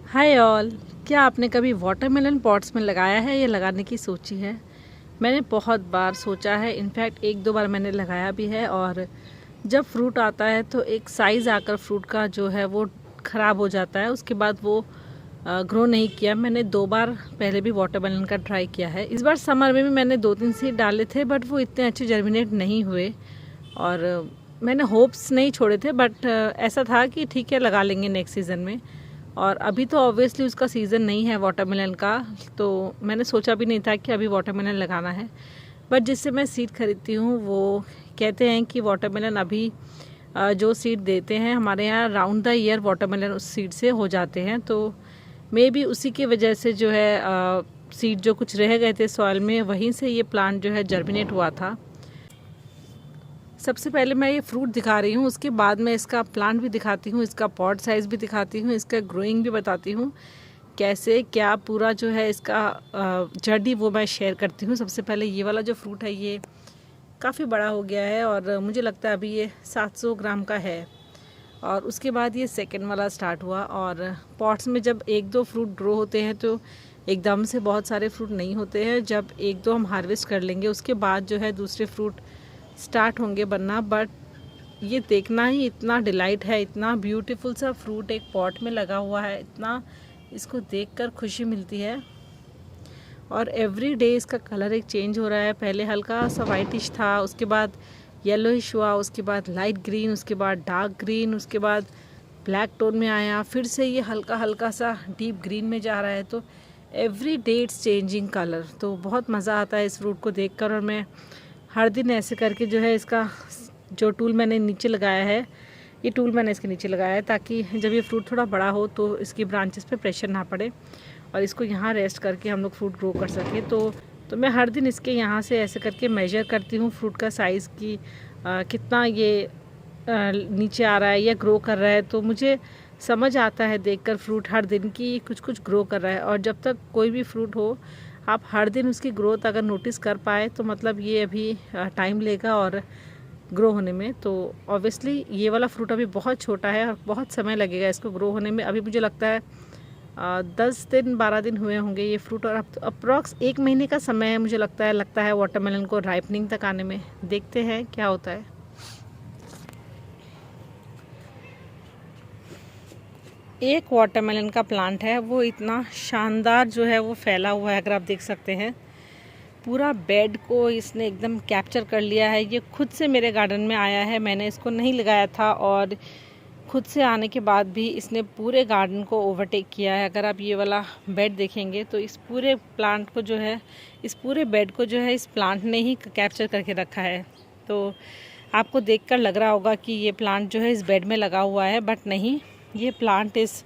Hi all. क्या आपने कभी वाटरमेलन पॉट्स में लगाया है या लगाने की सोची है? मैंने बहुत बार सोचा है, इनफैक्ट एक दो बार मैंने लगाया भी है। और जब फ्रूट आता है तो एक साइज़ आकर फ्रूट का जो है वो ख़राब हो जाता है। उसके बाद वो ग्रो नहीं किया। मैंने दो बार पहले भी वाटरमेलन का ट्राई किया है। इस बार समर में भी मैंने दो तीन सीड डाले थे, बट वो इतने अच्छे जर्मिनेट नहीं हुए। और मैंने होप्स नहीं छोड़े थे, बट ऐसा था कि ठीक है, लगा लेंगे नेक्स्ट सीज़न में। और अभी तो ऑब्वियसली उसका सीज़न नहीं है वाटरमेलन का, तो मैंने सोचा भी नहीं था कि अभी वाटरमेलन लगाना है। बट जिससे मैं सीड खरीदती हूँ वो कहते हैं कि वाटरमेलन अभी जो सीड देते हैं हमारे यहाँ राउंड द ईयर वाटरमेलन उस सीड से हो जाते हैं। तो मे बी उसी की वजह से जो है सीड जो कुछ रह गए थे सॉइल में, वहीं से ये प्लांट जो है जर्मिनेट हुआ था। सबसे पहले मैं ये फ्रूट दिखा रही हूँ, उसके बाद मैं इसका प्लांट भी दिखाती हूँ, इसका पॉट साइज़ भी दिखाती हूँ, इसका ग्रोइंग भी बताती हूँ कैसे क्या पूरा जो है इसका जर्नी वो मैं शेयर करती हूँ। सबसे पहले ये वाला जो फ्रूट है ये काफ़ी बड़ा हो गया है और मुझे लगता है अभी ये 700 ग्राम का है। और उसके बाद ये सेकेंड वाला स्टार्ट हुआ। और पॉट्स में जब एक दो फ्रूट ग्रो होते हैं तो एकदम से बहुत सारे फ्रूट नहीं होते हैं। जब एक दो हम हार्वेस्ट कर लेंगे उसके बाद जो है दूसरे फ्रूट स्टार्ट होंगे बनना। बट ये देखना ही इतना डिलाइट है, इतना ब्यूटीफुल सा फ्रूट एक पॉट में लगा हुआ है, इतना इसको देखकर खुशी मिलती है। और एवरी डे इसका कलर एक चेंज हो रहा है। पहले हल्का सा वाइटिश था, उसके बाद येलोइश हुआ, उसके बाद लाइट ग्रीन, उसके बाद डार्क ग्रीन, उसके बाद ब्लैक टोन में आया, फिर से ये हल्का हल्का सा डीप ग्रीन में जा रहा है। तो every day it's changing colour. तो बहुत मज़ा आता है इस फ्रूट को देखकर। और मैं हर दिन ऐसे करके जो है इसका जो टूल मैंने नीचे लगाया है, ये टूल मैंने इसके नीचे लगाया है ताकि जब ये फ्रूट थोड़ा बड़ा हो तो इसकी ब्रांचेस पे प्रेशर ना पड़े और इसको यहाँ रेस्ट करके हम लोग फ्रूट ग्रो कर सकें। तो मैं हर दिन इसके यहाँ से ऐसे करके मेजर करती हूँ फ्रूट का साइज़ की कितना ये नीचे आ रहा है या ग्रो कर रहा है। तो मुझे समझ आता है देखकर फ्रूट हर दिन की कुछ कुछ ग्रो कर रहा है। और जब तक कोई भी फ्रूट हो आप हर दिन उसकी ग्रोथ अगर नोटिस कर पाए तो मतलब ये अभी टाइम लेगा और ग्रो होने में। तो ऑब्वियसली ये वाला फ्रूट अभी बहुत छोटा है और बहुत समय लगेगा इसको ग्रो होने में। अभी मुझे लगता है 10 दिन 12 दिन हुए होंगे ये फ्रूट, और अब अप्रॉक्स 1 महीने का समय है मुझे लगता है वाटरमेलन को राइपनिंग तक आने में। देखते हैं क्या होता है। एक वाटरमेलन का प्लांट है, वो इतना शानदार जो है वो फैला हुआ है, अगर आप देख सकते हैं पूरा बेड को इसने एकदम कैप्चर कर लिया है। ये खुद से मेरे गार्डन में आया है, मैंने इसको नहीं लगाया था और खुद से आने के बाद भी इसने पूरे गार्डन को ओवरटेक किया है। अगर आप ये वाला बेड देखेंगे तो इस पूरे प्लांट को जो है, इस पूरे बेड को जो है इस प्लांट ने ही कैप्चर करके रखा है। तो आपको देखकर लग रहा होगा कि ये प्लांट जो है इस बेड में लगा हुआ है, बट नहीं, ये प्लांट इस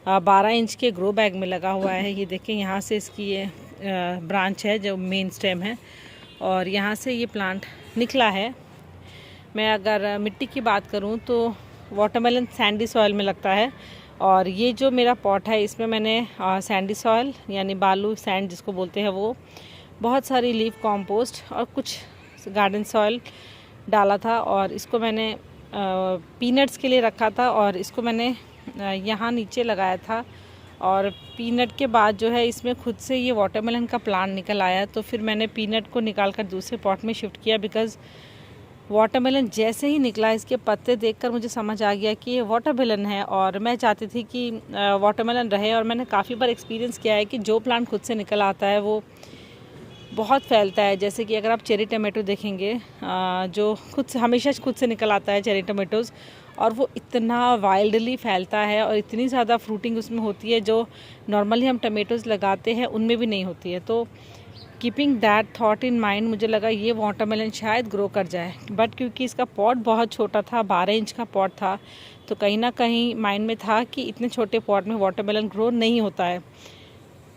12 इंच के ग्रो बैग में लगा हुआ है। ये देखें, यहाँ से इसकी ये ब्रांच है जो मेन स्टेम है और यहाँ से ये प्लांट निकला है। मैं अगर मिट्टी की बात करूँ तो वाटरमेलन सैंडी सॉइल में लगता है। और ये जो मेरा पॉट है इसमें मैंने सैंडी सॉइल यानी बालू सैंड जिसको बोलते हैं वो, बहुत सारी लीफ कॉम्पोस्ट और कुछ गार्डन सॉइल डाला था। और इसको मैंने पीनट्स के लिए रखा था और इसको मैंने यहाँ नीचे लगाया था। और पीनट के बाद जो है इसमें खुद से ये वाटरमेलन का प्लांट निकल आया। तो फिर मैंने पीनट को निकाल कर दूसरे पॉट में शिफ्ट किया, बिकॉज़ वाटरमेलन जैसे ही निकला इसके पत्ते देखकर मुझे समझ आ गया कि ये वाटरमेलन है और मैं चाहती थी कि वाटरमेलन रहे। और मैंने काफ़ी बार एक्सपीरियंस किया है कि जो प्लांट खुद से निकल आता है वो बहुत फैलता है। जैसे कि अगर आप चेरी टमाटो देखेंगे, जो हमेशा खुद से निकल आता है चेरी टमाटोज़, और वो इतना वाइल्डली फैलता है और इतनी ज़्यादा फ्रूटिंग उसमें होती है जो नॉर्मली हम टमाटोज़ लगाते हैं उनमें भी नहीं होती है। तो keeping that thought in mind मुझे लगा ये वाटरमेलन शायद ग्रो कर जाए। बट क्योंकि इसका पॉट बहुत छोटा था, 12 इंच का पॉट था, तो कहीं ना कहीं माइंड में था कि इतने छोटे पॉट में वाटरमेलन ग्रो नहीं होता है।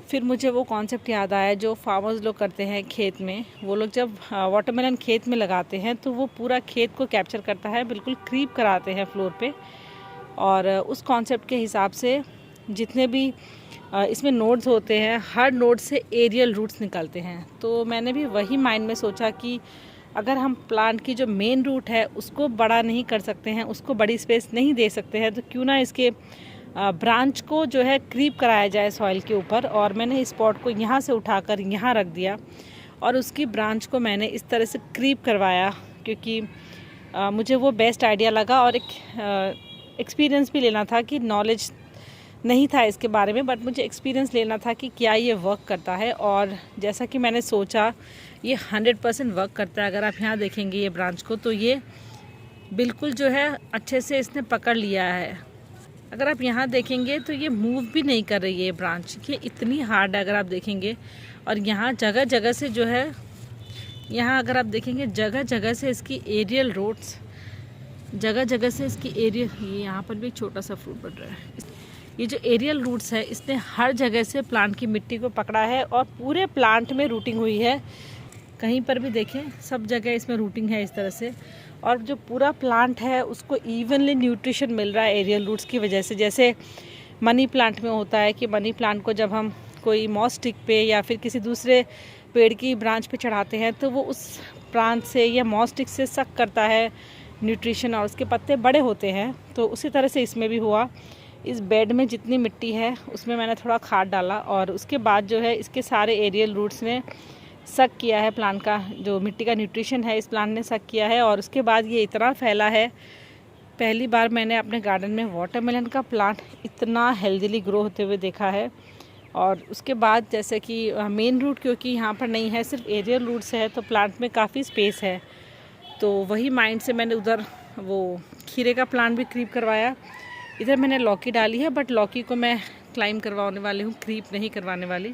फिर मुझे वो कॉन्सेप्ट याद आया जो फार्मर्स लोग करते हैं खेत में। वो लोग जब वाटरमेलन खेत में लगाते हैं तो वो पूरा खेत को कैप्चर करता है, बिल्कुल क्रीप कराते हैं फ्लोर पे। और उस कॉन्सेप्ट के हिसाब से जितने भी इसमें नोड्स होते हैं, हर नोड से एरियल रूट्स निकलते हैं। तो मैंने भी वही माइंड में सोचा कि अगर हम प्लांट की जो मेन रूट है उसको बड़ा नहीं कर सकते हैं, उसको बड़ी स्पेस नहीं दे सकते हैं, तो क्यों ना इसके ब्रांच को जो है क्रीप कराया जाए सॉइल के ऊपर। और मैंने इस पॉट को यहाँ से उठाकर यहाँ रख दिया और उसकी ब्रांच को मैंने इस तरह से क्रीप करवाया, क्योंकि मुझे वो बेस्ट आइडिया लगा। और एक एक्सपीरियंस भी लेना था, कि नॉलेज नहीं था इसके बारे में, बट मुझे एक्सपीरियंस लेना था कि क्या ये वर्क करता है। और जैसा कि मैंने सोचा, ये 100% वर्क करता है। अगर आप यहाँ देखेंगे ये ब्रांच को, तो ये बिल्कुल जो है अच्छे से इसने पकड़ लिया है। अगर आप यहाँ देखेंगे तो ये मूव भी नहीं कर रही है ये ब्रांच, ये इतनी हार्ड है अगर आप देखेंगे। और यहाँ जगह जगह से जो है, यहाँ अगर आप देखेंगे जगह जगह से इसकी एरियल रूट्स, जगह जगह से इसकी एरियल, ये यहाँ पर भी एक छोटा सा फ्रूट बढ़ रहा है। ये जो एरियल रूट्स है, इसने हर जगह से प्लांट की मिट्टी को पकड़ा है और पूरे प्लांट में रूटिंग हुई है। कहीं पर भी देखें, सब जगह इसमें रूटिंग है इस तरह से। और जो पूरा प्लांट है उसको इवनली न्यूट्रिशन मिल रहा है एरियल रूट्स की वजह से। जैसे मनी प्लांट में होता है कि मनी प्लांट को जब हम कोई मॉस स्टिक पे या फिर किसी दूसरे पेड़ की ब्रांच पे चढ़ाते हैं, तो वो उस ब्रांच से या मॉस स्टिक से सक करता है न्यूट्रिशन और उसके पत्ते बड़े होते हैं। तो उसी तरह से इसमें भी हुआ। इस बेड में जितनी मिट्टी है उसमें मैंने थोड़ा खाद डाला और उसके बाद जो है इसके सारे एरियल रूट्स ने सक किया है, प्लांट का जो मिट्टी का न्यूट्रिशन है इस प्लांट ने सक किया है। और उसके बाद ये इतना फैला है। पहली बार मैंने अपने गार्डन में वाटरमेलन का प्लांट इतना हेल्दीली ग्रो होते हुए देखा है। और उसके बाद जैसे कि मेन रूट क्योंकि यहाँ पर नहीं है, सिर्फ एरियल रूट से है, तो प्लांट में काफ़ी स्पेस है। तो वही माइंड से मैंने उधर वो खीरे का प्लांट भी क्रीप करवाया। इधर मैंने लौकी डाली है, बट लौकी को मैं क्लाइम करवाने वाली हूँ, क्रीप नहीं करवाने वाली।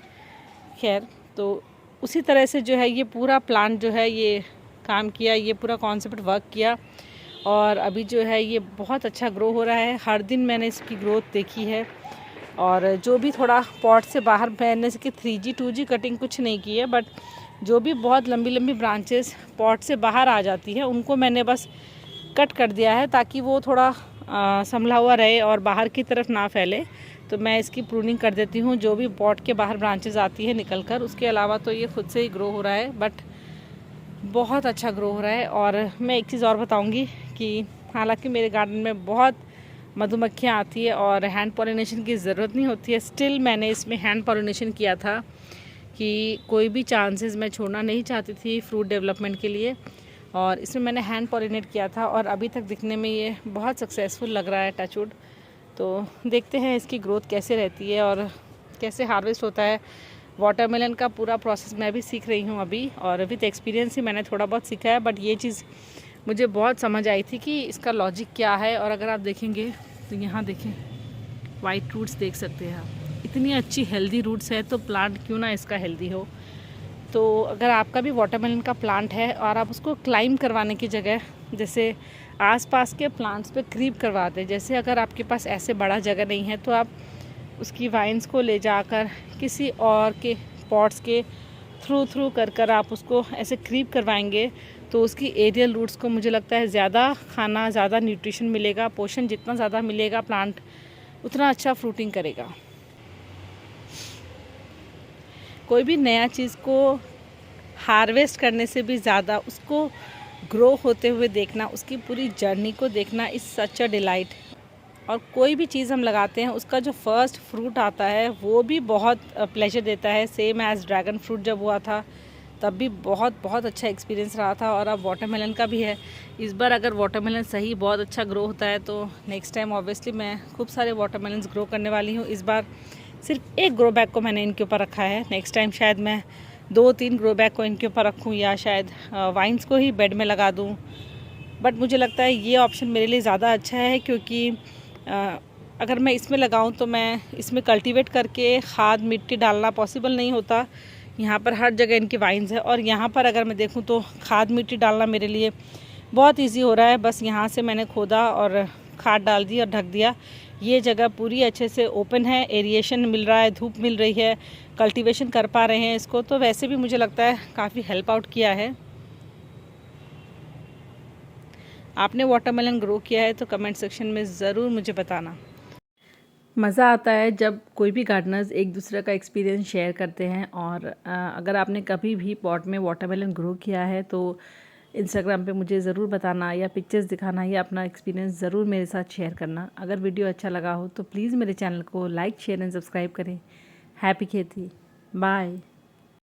खैर, तो उसी तरह से जो है ये पूरा प्लांट जो है ये काम किया, ये पूरा कॉन्सेप्ट वर्क किया। और अभी जो है ये बहुत अच्छा ग्रो हो रहा है। हर दिन मैंने इसकी ग्रोथ देखी है। और जो भी थोड़ा पॉट से बाहर, मैंने इसकी 3G 2G कटिंग कुछ नहीं की है, बट जो भी बहुत लंबी लंबी ब्रांचेस पॉट से बाहर आ जाती हैं उनको मैंने बस कट कर दिया है, ताकि वो थोड़ा संभला हुआ रहे और बाहर की तरफ ना फैले। तो मैं इसकी प्रूनिंग कर देती हूँ जो भी पॉट के बाहर ब्रांचेस आती है निकल कर। उसके अलावा तो ये खुद से ही ग्रो हो रहा है, बट बहुत अच्छा ग्रो हो रहा है। और मैं एक चीज़ और बताऊँगी कि हालांकि मेरे गार्डन में बहुत मधुमक्खियाँ आती है और हैंड पॉलिनेशन की ज़रूरत नहीं होती है, स्टिल मैंने इसमें हैंड पॉलिनेशन किया था कि कोई भी चांसेस मैं छोड़ना नहीं चाहती थी फ्रूट डेवलपमेंट के लिए। और इसमें मैंने हैंड पॉलिनेट किया था और अभी तक दिखने में ये बहुत सक्सेसफुल लग रहा है, टचवुड। तो देखते हैं इसकी ग्रोथ कैसे रहती है और कैसे हार्वेस्ट होता है। वाटरमेलन का पूरा प्रोसेस मैं भी सीख रही हूँ अभी, और विद एक्सपीरियंस ही मैंने थोड़ा बहुत सीखा है। बट ये चीज़ मुझे बहुत समझ आई थी कि इसका लॉजिक क्या है। और अगर आप देखेंगे तो यहाँ देखें, वाइट रूट्स देख सकते हैं आप। इतनी अच्छी हेल्दी रूट्स है तो प्लांट क्यों ना इसका हेल्दी हो। तो अगर आपका भी वाटरमेलन का प्लांट है और आप उसको क्लाइम करवाने की जगह जैसे आसपास के प्लांट्स पे क्रीप करवा दें, जैसे अगर आपके पास ऐसे बड़ा जगह नहीं है तो आप उसकी वाइन्स को ले जाकर किसी और के पॉट्स के थ्रू कर आप उसको ऐसे क्रीप करवाएंगे, तो उसकी एरियल रूट्स को मुझे लगता है ज़्यादा खाना, ज़्यादा न्यूट्रिशन मिलेगा। पोषण जितना ज़्यादा मिलेगा प्लांट उतना अच्छा फ्रूटिंग करेगा। कोई भी नया चीज़ को हार्वेस्ट करने से भी ज़्यादा उसको ग्रो होते हुए देखना, उसकी पूरी जर्नी को देखना इज़ सच अ डिलाइट। और कोई भी चीज़ हम लगाते हैं उसका जो फर्स्ट फ्रूट आता है वो भी बहुत प्लेजर देता है। सेम एज़ ड्रैगन फ्रूट जब हुआ था तब भी बहुत अच्छा एक्सपीरियंस रहा था। और अब वाटरमेलन का भी है। इस बार अगर वाटरमेलन सही बहुत अच्छा ग्रो होता है तो नेक्स्ट टाइम ऑब्वियसली मैं खूब सारे वाटरमेलन्स ग्रो करने वाली हूँ। इस बार सिर्फ एक ग्रो बैग को मैंने इनके ऊपर रखा है, नेक्स्ट टाइम शायद मैं 2-3 ग्रो बैग को इनके ऊपर रखूँ या शायद वाइन्स को ही बेड में लगा दूँ। बट मुझे लगता है ये ऑप्शन मेरे लिए ज़्यादा अच्छा है, क्योंकि अगर मैं इसमें लगाऊं तो मैं इसमें कल्टीवेट करके खाद मिट्टी डालना पॉसिबल नहीं होता। यहाँ पर हर जगह इनकी वाइन्स है और यहाँ पर अगर मैं देखूं तो खाद मिट्टी डालना मेरे लिए बहुत इजी हो रहा है। बस यहाँ से मैंने खोदा और खाद डाल दी और ढक दिया। ये जगह पूरी अच्छे से ओपन है, एरिएशन मिल रहा है, धूप मिल रही है, कल्टीवेशन कर पा रहे हैं इसको। तो वैसे भी मुझे लगता है काफ़ी हेल्प आउट किया है। आपने वाटरमेलन ग्रो किया है तो कमेंट सेक्शन में ज़रूर मुझे बताना। मज़ा आता है जब कोई भी गार्डनर्स एक दूसरे का एक्सपीरियंस शेयर करते हैं। और अगर आपने कभी भी पॉट में वाटरमेलन ग्रो किया है तो इंस्टाग्राम पे मुझे ज़रूर बताना या पिक्चर्स दिखाना या अपना एक्सपीरियंस ज़रूर मेरे साथ शेयर करना। अगर वीडियो अच्छा लगा हो तो प्लीज़ मेरे चैनल को लाइक शेयर एंड सब्सक्राइब करें। हैप्पी खेती, बाय।